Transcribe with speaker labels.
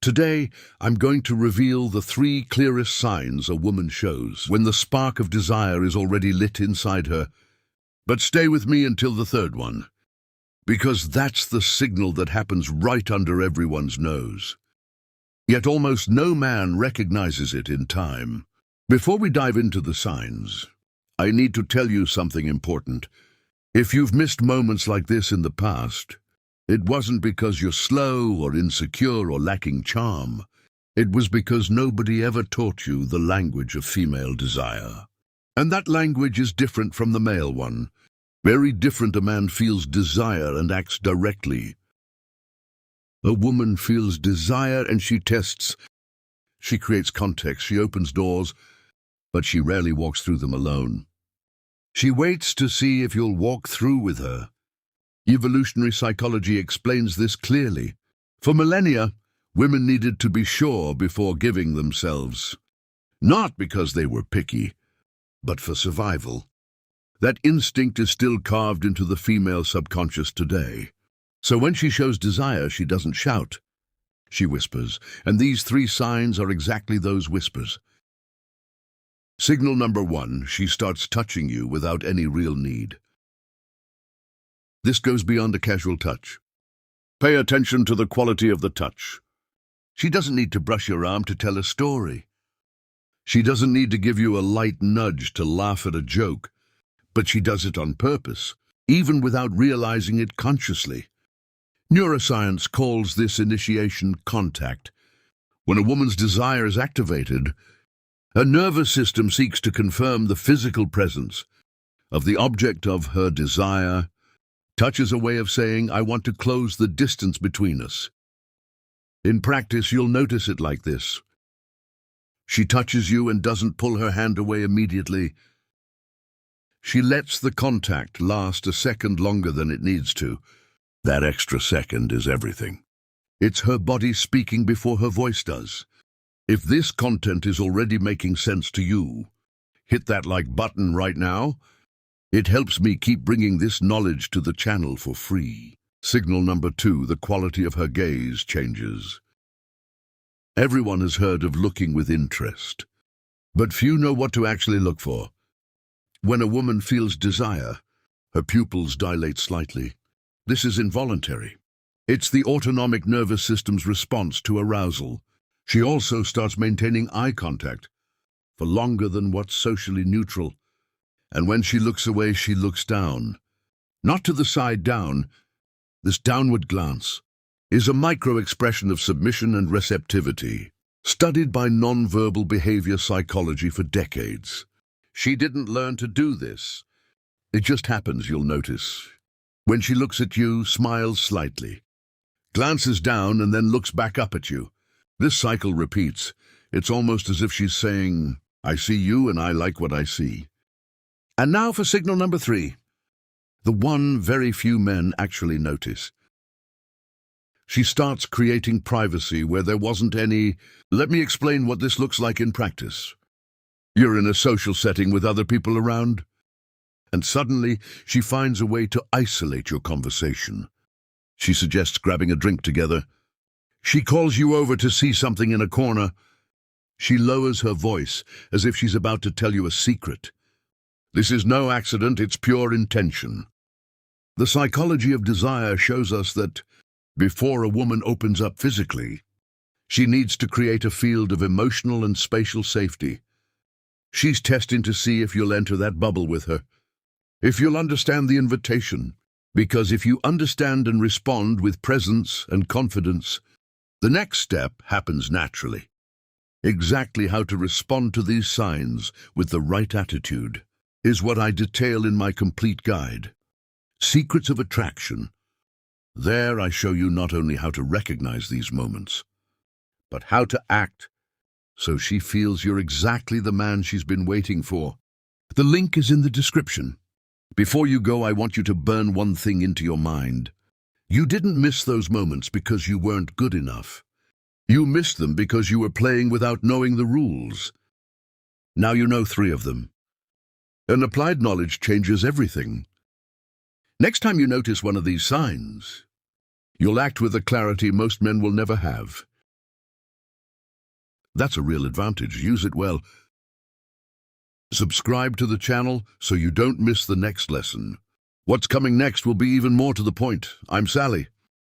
Speaker 1: Today, I'm going to reveal the 3 clearest signs a woman shows when the spark of desire is already lit inside her. But stay with me until the 3rd one, because that's the signal that happens right under everyone's nose. Yet almost no man recognizes it in time. Before we dive into the signs, I need to tell you something important. If you've missed moments like this in the past, it wasn't because you're slow or insecure or lacking charm. It was because nobody ever taught you the language of female desire. And that language is different from the male one. Very different. A man feels desire and acts directly. A woman feels desire and she tests. She creates context, she opens doors, but she rarely walks through them alone. She waits to see if you'll walk through with her. Evolutionary psychology explains this clearly. For millennia, women needed to be sure before giving themselves. Not because they were picky, but for survival. That instinct is still carved into the female subconscious today. So when she shows desire, she doesn't shout. She whispers, and these 3 signs are exactly those whispers. Signal number 1, she starts touching you without any real need. This goes beyond a casual touch. Pay attention to the quality of the touch. She doesn't need to brush your arm to tell a story. She doesn't need to give you a light nudge to laugh at a joke, but she does it on purpose, even without realizing it consciously. Neuroscience calls this initiation contact. When a woman's desire is activated, her nervous system seeks to confirm the physical presence of the object of her desire. Touch is a way of saying, I want to close the distance between us. In practice, you'll notice it like this. She touches you and doesn't pull her hand away immediately. She lets the contact last a second longer than it needs to. That extra second is everything. It's her body speaking before her voice does. If this content is already making sense to you, hit that like button right now. It helps me keep bringing this knowledge to the channel for free. Signal number 2, the quality of her gaze changes. Everyone has heard of looking with interest, but few know what to actually look for. When a woman feels desire, her pupils dilate slightly. This is involuntary. It's the autonomic nervous system's response to arousal. She also starts maintaining eye contact for longer than what's socially neutral. And when she looks away, she looks down. Not to the side down. This downward glance is a micro-expression of submission and receptivity, studied by non-verbal behavior psychology for decades. She didn't learn to do this. It just happens, you'll notice. When she looks at you, smiles slightly, glances down, and then looks back up at you. This cycle repeats. It's almost as if she's saying, I see you and I like what I see. And now for signal number 3, the one very few men actually notice. She starts creating privacy where there wasn't any. Let me explain what this looks like in practice. You're in a social setting with other people around, and suddenly she finds a way to isolate your conversation. She suggests grabbing a drink together. She calls you over to see something in a corner. She lowers her voice as if she's about to tell you a secret. This is no accident, it's pure intention. The psychology of desire shows us that before a woman opens up physically, she needs to create a field of emotional and spatial safety. She's testing to see if you'll enter that bubble with her, if you'll understand the invitation. Because if you understand and respond with presence and confidence, the next step happens naturally. Exactly how to respond to these signs with the right attitude is what I detail in my complete guide, Secrets of Attraction. There I show you not only how to recognize these moments, but how to act so she feels you're exactly the man she's been waiting for. The link is in the description. Before you go, I want you to burn one thing into your mind. You didn't miss those moments because you weren't good enough. You missed them because you were playing without knowing the rules. Now you know 3 of them. And applied knowledge changes everything. Next time you notice one of these signs, you'll act with a clarity most men will never have. That's a real advantage. Use it well. Subscribe to the channel so you don't miss the next lesson. What's coming next will be even more to the point. I'm Sally.